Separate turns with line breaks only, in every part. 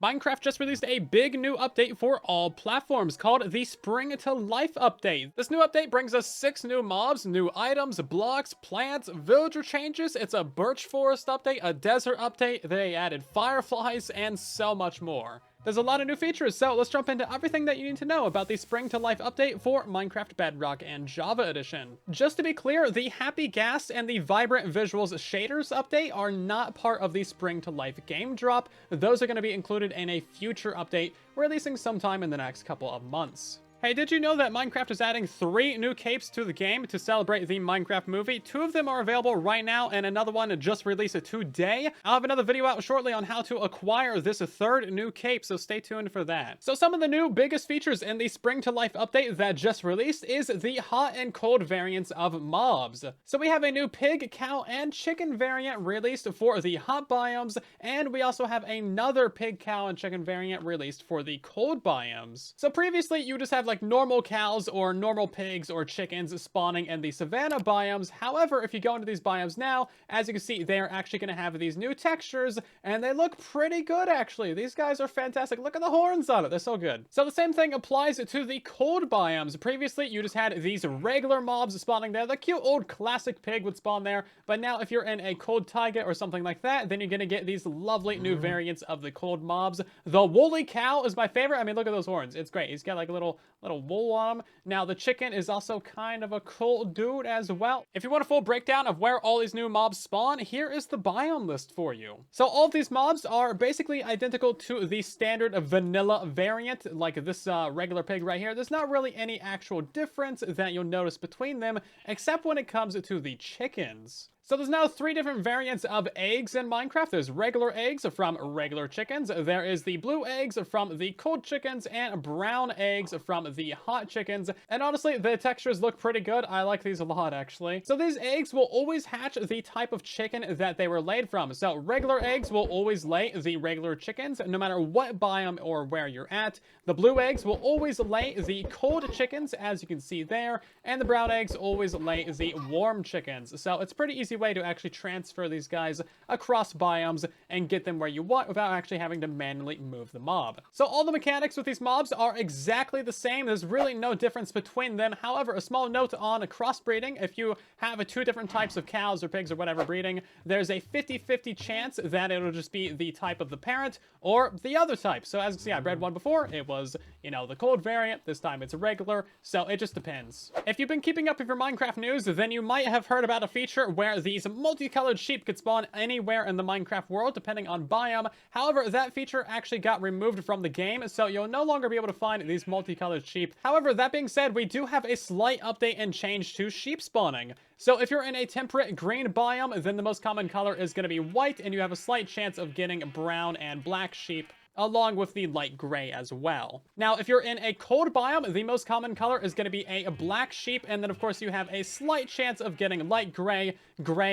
Minecraft just released a big new update for all platforms called the Spring to Life update. This new update brings us 6 new mobs, new items, blocks, plants, villager changes. It's a birch forest update, a desert update. They added fireflies and so much more. There's a lot of new features, so let's jump into everything that you need to know about the Spring to Life update for Minecraft Bedrock and Java Edition. Just to be clear, the Happy Gas and the Vibrant Visuals shaders update are not part of the Spring to Life game drop. Those are going to be included in a future update releasing sometime in the next couple of months. Hey, did you know that Minecraft is adding 3 new capes to the game to celebrate the Minecraft movie? 2 of them are available right now, and another one just released today. I'll have another video out shortly on how to acquire this 3rd new cape, so stay tuned for that. So some of the new biggest features in the Spring to Life update that just released is the hot and cold variants of mobs. So we have a new pig, cow, and chicken variant released for the hot biomes, and we also have another pig, cow, and chicken variant released for the cold biomes. So previously, you just have like normal cows or normal pigs or chickens spawning in the savanna biomes. However, if you go into these biomes now, as you can see, they are actually going to have these new textures, and they look pretty good, actually. These guys are fantastic. Look at the horns on it. They're so good. So the same thing applies to the cold biomes. Previously, you just had these regular mobs spawning there. The cute old classic pig would spawn there, but now if you're in a cold taiga or something like that, then you're going to get these lovely new variants of the cold mobs. The woolly cow is my favorite. I mean, look at those horns. It's great. He's got like a little wool on him. Now, the chicken is also kind of a cool dude as well. If you want a full breakdown of where all these new mobs spawn, here is the biome list for you. So all of these mobs are basically identical to the standard vanilla variant, like this regular pig right here. There's not really any actual difference that you'll notice between them, except when it comes to the chickens. So there's now 3 different variants of eggs in Minecraft. There's regular eggs from regular chickens. There is the blue eggs from the cold chickens and brown eggs from the hot chickens. And honestly, the textures look pretty good. I like these a lot, actually. So these eggs will always hatch the type of chicken that they were laid from. So regular eggs will always lay the regular chickens, no matter what biome or where you're at. The blue eggs will always lay the cold chickens, as you can see there. And the brown eggs always lay the warm chickens. So it's pretty easy way to actually transfer these guys across biomes and get them where you want without actually having to manually move the mob. So all the mechanics with these mobs are exactly the same. There's really no difference between them. However, a small note on crossbreeding: if you have 2 different types of cows or pigs or whatever breeding, there's a 50-50 chance that it'll just be the type of the parent or the other type. So as you can see, I bred one before. It was, you know, the cold variant. This time it's a regular. So it just depends. If you've been keeping up with your Minecraft news, then you might have heard about a feature where these multicolored sheep could spawn anywhere in the Minecraft world, depending on biome. However, that feature actually got removed from the game, so you'll no longer be able to find these multicolored sheep. However, that being said, we do have a slight update and change to sheep spawning. So if you're in a temperate green biome, then the most common color is going to be white, and you have a slight chance of getting brown and black sheep, along with the light gray as well. Now, if you're in a cold biome, the most common color is going to be a black sheep, and then of course you have a slight chance of getting light gray,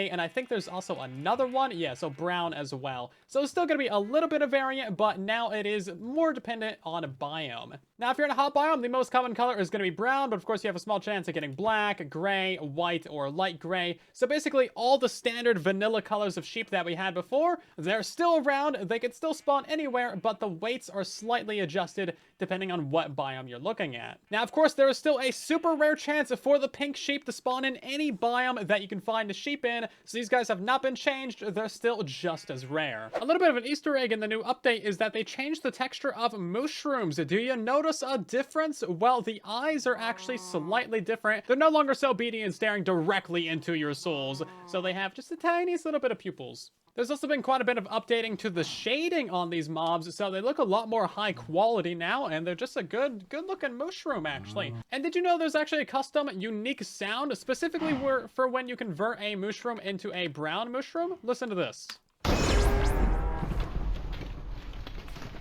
and I think there's also another one. Yeah, so brown as well. So it's still going to be a little bit of variant, but now it is more dependent on a biome. Now, if you're in a hot biome, the most common color is going to be brown, but of course you have a small chance of getting black, gray, white, or light gray. So basically all the standard vanilla colors of sheep that we had before, they're still around. They can still spawn anywhere, but the weights are slightly adjusted depending on what biome you're looking at. Now, of course, there is still a super rare chance for the pink sheep to spawn in any biome that you can find a sheep in, so these guys have not been changed. They're still just as rare. A little bit of an Easter egg in the new update is that they changed the texture of mushrooms. Do you notice a difference? Well, the eyes are actually slightly different. They're no longer so beady and staring directly into your souls, so they have just a tiniest little bit of pupils. There's also been quite a bit of updating to the shading on these mobs, so they look a lot more high quality now, and they're just a good looking mushroom, actually. And did you know there's actually a custom unique sound specifically for when you convert a mushroom into a brown mushroom? Listen to this.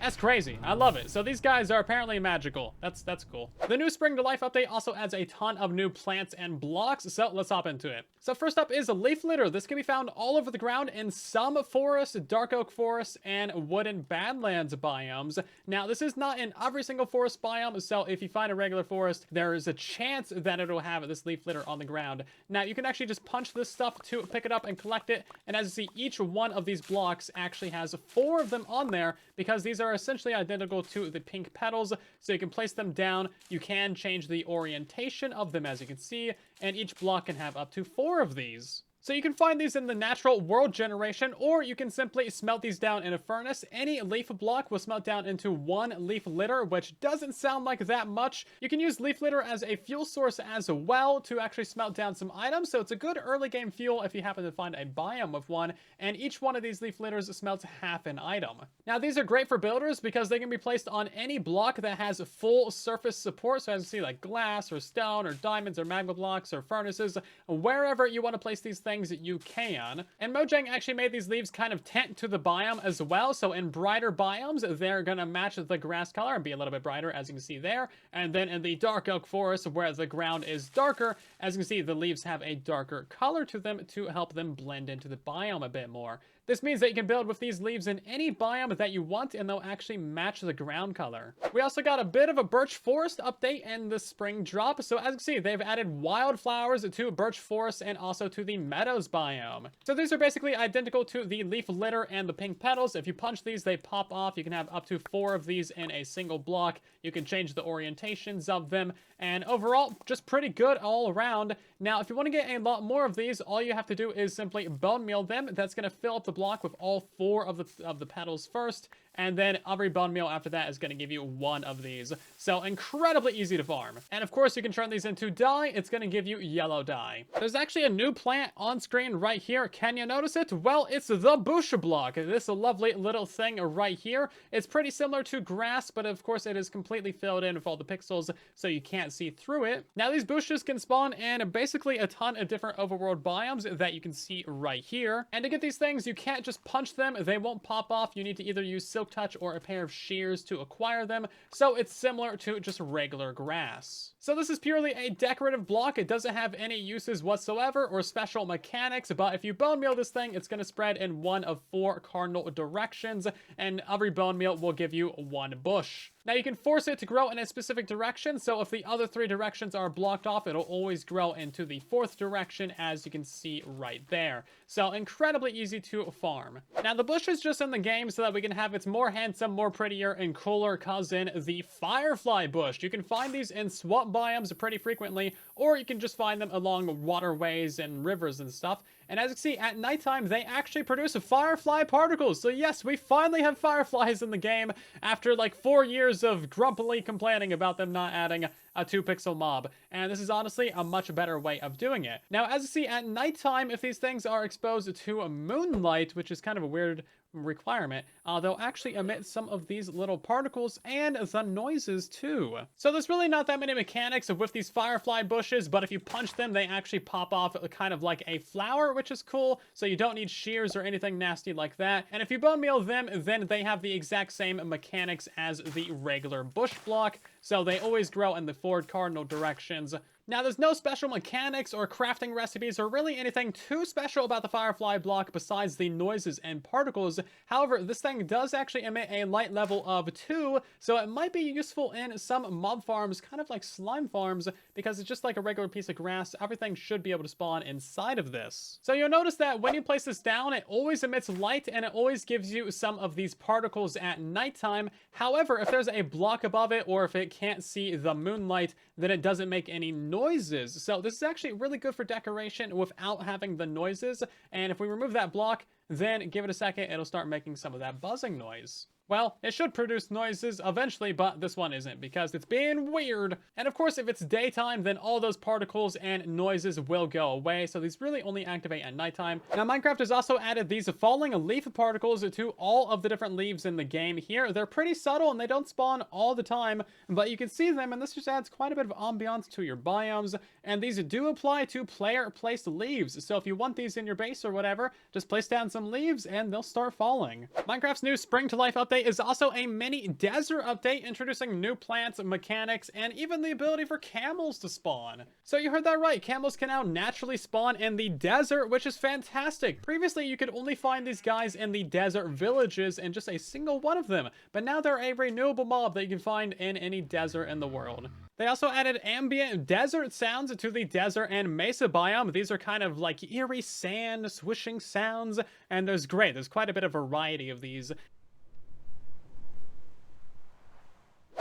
That's crazy. I love it. So these guys are apparently magical. That's cool. The new Spring to Life update also adds a ton of new plants and blocks, so let's hop into it. So first up is a leaf litter. This can be found all over the ground in some forests, dark oak forests, and wooden badlands biomes. Now, this is not in every single forest biome, so if you find a regular forest, there is a chance that it'll have this leaf litter on the ground. Now, you can actually just punch this stuff to pick it up and collect it, and as you see, each one of these blocks actually has 4 of them on there because these are are essentially identical to the pink petals, so you can place them down. You can change the orientation of them, as you can see, and each block can have up to 4 of these. So you can find these in the natural world generation, or you can simply smelt these down in a furnace. Any leaf block will smelt down into 1 leaf litter, which doesn't sound like that much. You can use leaf litter as a fuel source as well to actually smelt down some items, so it's a good early game fuel if you happen to find a biome with one, and each one of these leaf litters smelts half an item. Now these are great for builders because they can be placed on any block that has full surface support, so as you see, like glass or stone or diamonds or magma blocks or furnaces, wherever you want to place these things you can. And Mojang actually made these leaves kind of tint to the biome as well, so in brighter biomes they're gonna match the grass color and be a little bit brighter, as you can see there, and then in the dark oak forest where the ground is darker, as you can see, the leaves have a darker color to them to help them blend into the biome a bit more. This means that you can build with these leaves in any biome that you want, and they'll actually match the ground color. We also got a bit of a birch forest update in the spring drop. So as you can see, they've added wildflowers to birch forest and also to the meadows biome. So these are basically identical to the leaf litter and the pink petals. If you punch these, they pop off. You can have up to 4 of these in a single block. You can change the orientations of them, and overall, just pretty good all around. Now, if you want to get a lot more of these, all you have to do is simply bone meal them. That's going to fill up the block with all 4 of the petals first, and then every bone meal after that is going to give you 1 of these. So incredibly easy to farm. And of course, you can turn these into dye. It's going to give you yellow dye. There's actually a new plant on screen right here. Can you notice it? Well, it's the bush block. This lovely little thing right here. It's pretty similar to grass, but of course it is completely filled in with all the pixels, so you can't see through it. Now, these bushes can spawn in basically a ton of different overworld biomes that you can see right here. And to get these things, you can't just punch them. They won't pop off. You need to either use silk touch or a pair of shears to acquire them, so it's similar to just regular grass. So this is purely a decorative block. It doesn't have any uses whatsoever or special mechanics, but if you bone meal this thing, it's going to spread in 1 of 4 cardinal directions, and every bone meal will give you 1 bush. Now, you can force it to grow in a specific direction, so if the other 3 directions are blocked off, it'll always grow into the 4th direction, as you can see right there. So, incredibly easy to farm. Now, the bush is just in the game so that we can have its more handsome, more prettier, and cooler cousin, the Firefly bush. You can find these in swamp biomes pretty frequently, or you can just find them along waterways and rivers and stuff. And as you can see, at nighttime, they actually produce firefly particles. So yes, we finally have fireflies in the game after like 4 years of grumpily complaining about them not adding a 2-pixel mob. And this is honestly a much better way of doing it. Now, as you see, at nighttime, if these things are exposed to a moonlight, which is kind of a weird requirement, they'll actually emit some of these little particles and the noises too. So there's really not that many mechanics with these firefly bushes, but if you punch them, they actually pop off kind of like a flower, which is cool. So you don't need shears or anything nasty like that. And if you bone meal them, then they have the exact same mechanics as the regular bush block. So they always grow in the 4 cardinal directions. Now, there's no special mechanics or crafting recipes or really anything too special about the Firefly block besides the noises and particles. However, this thing does actually emit a light level of 2, so it might be useful in some mob farms, kind of like slime farms, because it's just like a regular piece of grass. Everything should be able to spawn inside of this. So you'll notice that when you place this down, it always emits light, and it always gives you some of these particles at nighttime. However, if there's a block above it, or if it can't see the moonlight, then it doesn't make any noises. So this is actually really good for decoration without having the noises. And if we remove that block, then give it a second, it'll start making some of that buzzing noise. Well, it should produce noises eventually, but this one isn't because it's being weird. And of course, if it's daytime, then all those particles and noises will go away. So these really only activate at nighttime. Now, Minecraft has also added these falling leaf particles to all of the different leaves in the game here. They're pretty subtle and they don't spawn all the time, but you can see them, and this just adds quite a bit of ambiance to your biomes. And these do apply to player-placed leaves. So if you want these in your base or whatever, just place down some leaves and they'll start falling. Minecraft's new Spring to Life update is also a mini desert update introducing new plants, mechanics, and even the ability for camels to spawn. So you heard that right, camels can now naturally spawn in the desert, which is fantastic. Previously, you could only find these guys in the desert villages and just a single one of them, but now they're a renewable mob that you can find in any desert in the world. They also added ambient desert sounds to the desert and mesa biome. These are kind of like eerie sand swishing sounds, and there's quite a bit of variety of these.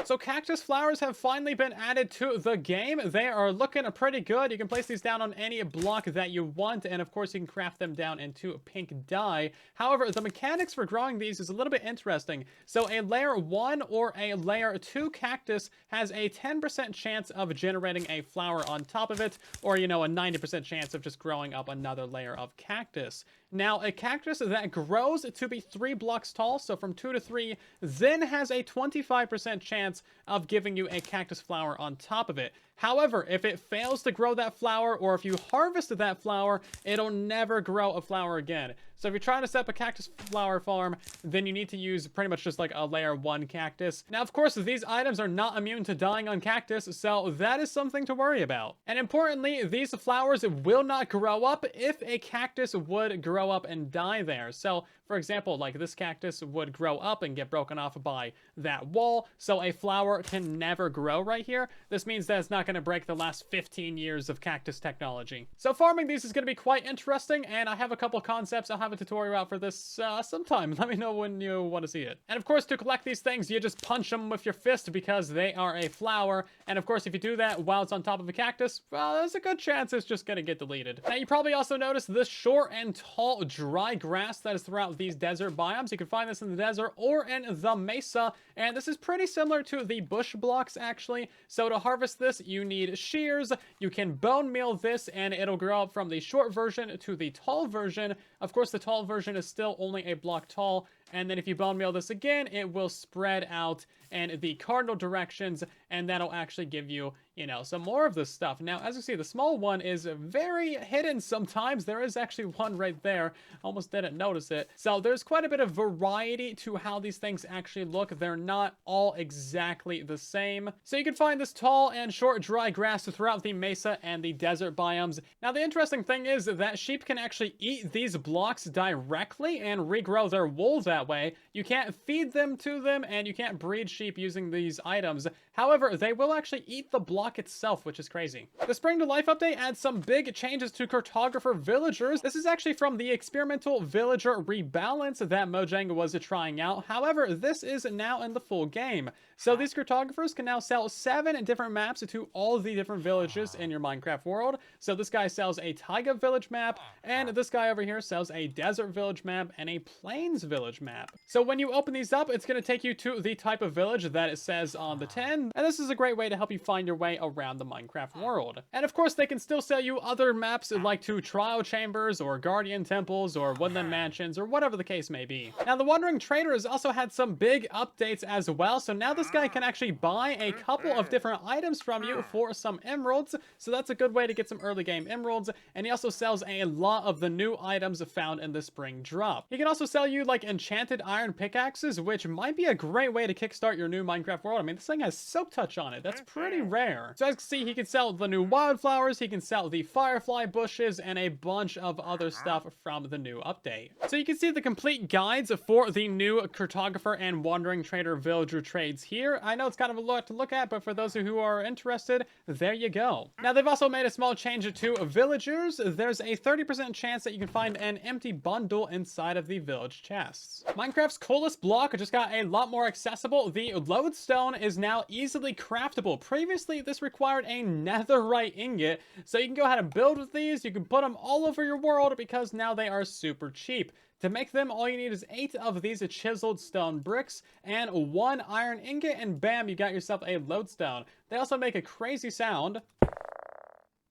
So cactus flowers have finally been added to the game. They are looking pretty good. You can place these down on any block that you want, and of course you can craft them down into pink dye. However, the mechanics for growing these is a little bit interesting. So a layer 1 or a layer 2 cactus has a 10% chance of generating a flower on top of it, or, you know, a 90% chance of just growing up another layer of cactus. Now, a cactus that grows to be 3 blocks tall, so from 2 to 3, then has a 25% chance of giving you a cactus flower on top of it. However, if it fails to grow that flower, or if you harvested that flower, it'll never grow a flower again. So if you're trying to set up a cactus flower farm, then you need to use pretty much just like a layer 1 cactus. Now, of course, these items are not immune to dying on cactus, so that is something to worry about. And importantly, these flowers will not grow up if a cactus would grow up and die there. So, for example, like this cactus would grow up and get broken off by that wall, so a flower can never grow right here. This means that it's not going to break the last 15 years of cactus technology. So farming these is going to be quite interesting, and I have a couple concepts. I'll have a tutorial out for this sometime. Let me know when you want to see it. And of course, to collect these things, you just punch them with your fist because they are a flower. And of course, if you do that while it's on top of a cactus, well, there's a good chance it's just going to get deleted. Now, you probably also noticed this short and tall dry grass that is throughout these desert biomes. You can find this in the desert or in the mesa, and this is pretty similar to the bush blocks, actually. So to harvest this, you need shears. You can bone meal this, and it'll grow up from the short version to the tall version. Of course, the tall version is still only a block tall, and then if you bone meal this again, it will spread out in the cardinal directions, and that'll actually give you, you know, some more of this stuff. Now, as you see, the small one is very hidden sometimes. There is actually one right there. Almost didn't notice it. So there's quite a bit of variety to how these things actually look. They're not all exactly the same. So you can find this tall and short dry grass throughout the mesa and the desert biomes. Now, the interesting thing is that sheep can actually eat these blocks directly and regrow their wool that way. You can't feed them to them, and you can't breed sheep using these items. However, they will actually eat the block itself, which is crazy. The Spring to Life update adds some big changes to cartographer villagers. This is actually from the experimental villager rebalance that Mojang was trying out. However, this is now in the full game. So these cartographers can now sell 7 different maps to all the different villages in your Minecraft world. So this guy sells a taiga village map, and this guy over here sells a desert village map and a plains village map. So when you open these up, it's going to take you to the type of village that it says on the tin, and this is a great way to help you find your way around the Minecraft world. And of course, they can still sell you other maps like to trial chambers or guardian temples or woodland mansions or whatever the case may be. Now, the wandering trader has also had some big updates as well. So now this guy can actually buy a couple of different items from you for some emeralds. So that's a good way to get some early game emeralds. And he also sells a lot of the new items found in the spring drop. He can also sell you like enchanted iron pickaxes, which might be a great way to kickstart your new Minecraft world. I mean, this thing has Silk Touch on it. That's pretty rare. So as you can see, he can sell the new wildflowers, he can sell the firefly bushes, and a bunch of other stuff from the new update. So you can see the complete guides for the new cartographer and wandering trader villager trades here. I know it's kind of a lot to look at, but for those who are interested, there you go. Now, they've also made a small change to villagers. There's a 30% chance that you can find an empty bundle inside of the village chests. Minecraft's coolest block just got a lot more accessible. The lodestone is now easily craftable. Previously, this required a netherite ingot, so you can go ahead and build with these. You can put them all over your world because now they are super cheap. To make them, all you need is 8 of these chiseled stone bricks and 1 iron ingot, and bam, you got yourself a lodestone. They also make a crazy sound,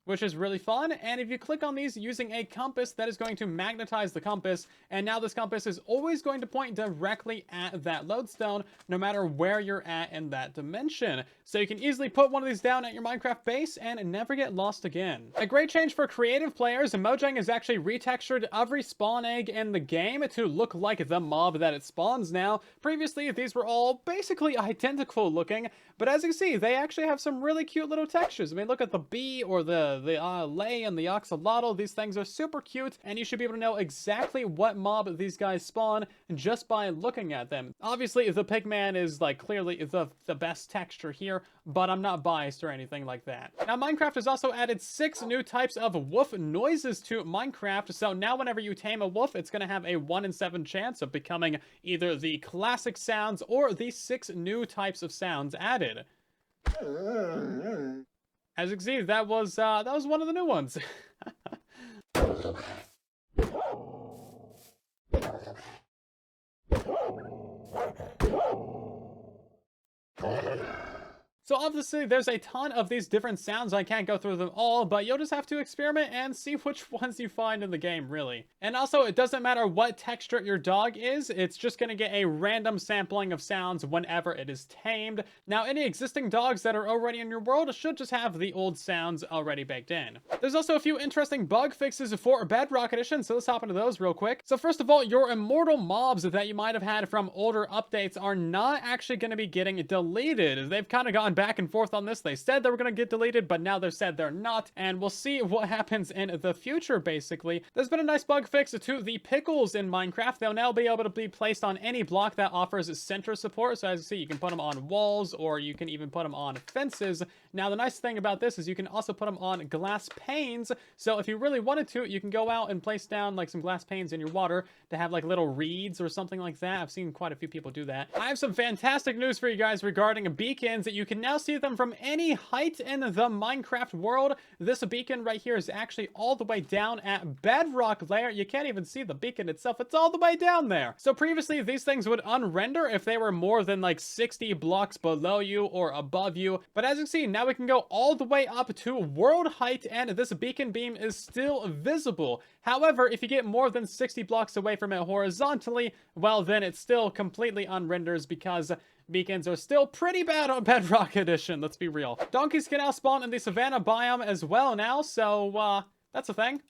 which is really fun. And if you click on these using a compass, that is going to magnetize the compass, and now this compass is always going to point directly at that lodestone, no matter where you're at in that dimension. So you can easily put one of these down at your Minecraft base and never get lost again. A great change for creative players, Mojang has actually retextured every spawn egg in the game to look like the mob that it spawns now. Previously, these were all basically identical looking, but as you can see, they actually have some really cute little textures. I mean, look at the bee or the the lay and the axolotl. These things are super cute, and you should be able to know exactly what mob these guys spawn just by looking at them. Obviously, the pigman is like clearly the best texture here, but I'm not biased or anything like that. Now, Minecraft has also added 6 new types of wolf noises to Minecraft, so now whenever you tame a wolf, it's going to have a 1 in 7 chance of becoming either the classic sounds or the 6 new types of sounds added. As you can see, that was one of the new ones. So obviously there's a ton of these different sounds. I can't go through them all, but you'll just have to experiment and see which ones you find in the game, really. And also, it doesn't matter what texture your dog is, it's just going to get a random sampling of sounds whenever it is tamed. Now, any existing dogs that are already in your world should just have the old sounds already baked in. There's also a few interesting bug fixes for Bedrock Edition, so let's hop into those real quick. So first of all, your immortal mobs that you might have had from older updates are not actually going to be getting deleted. They've kind of gone back and forth on this. They said they were going to get deleted, but now they've said they're not, and we'll see what happens in the future, basically. There's been a nice bug fix to the pickles in Minecraft. They'll now be able to be placed on any block that offers center support, so as you see, you can put them on walls, or you can even put them on fences. Now, the nice thing about this is you can also put them on glass panes, so if you really wanted to, you can go out and place down like some glass panes in your water to have like little reeds or something like that. I've seen quite a few people do that. I have some fantastic news for you guys regarding beacons. You can now see them from any height in the Minecraft world. This beacon right here is actually all the way down at Bedrock layer. You can't even see the beacon itself. It's all the way down there. So previously, these things would unrender if they were more than like 60 blocks below you or above you. But as you see, now we can go all the way up to world height, and this beacon beam is still visible. However, if you get more than 60 blocks away from it horizontally, well, then it still completely unrenders because beacons are still pretty bad on Bedrock Edition, let's be real. Donkeys can now spawn in the Savannah biome as well now, so, that's a thing.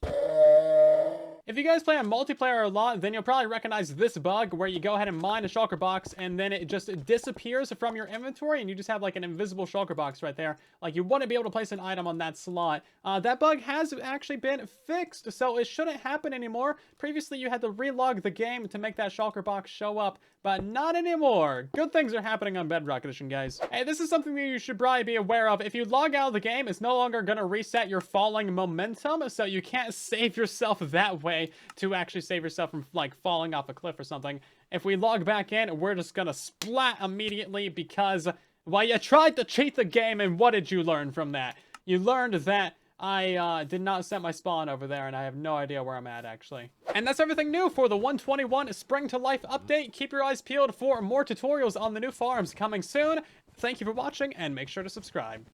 If you guys play on multiplayer a lot, then you'll probably recognize this bug where you go ahead and mine a shulker box and then it just disappears from your inventory and you just have like an invisible shulker box right there. Like you wouldn't be able to place an item on that slot. That bug has actually been fixed, so it shouldn't happen anymore. Previously, you had to relog the game to make that shulker box show up, but not anymore. Good things are happening on Bedrock Edition, guys. Hey, this is something that you should probably be aware of. If you log out of the game, it's no longer going to reset your falling momentum, so you can't save yourself that way to actually save yourself from like falling off a cliff or something. If we log back in, we're just gonna splat immediately because, well, you tried to cheat the game, and what did you learn from that? You learned that I did not set my spawn over there, and I have no idea where I'm at, actually. And that's everything new for the 121 Spring to Life update. Keep your eyes peeled for more tutorials on the new farms coming soon. Thank you for watching, and make sure to subscribe.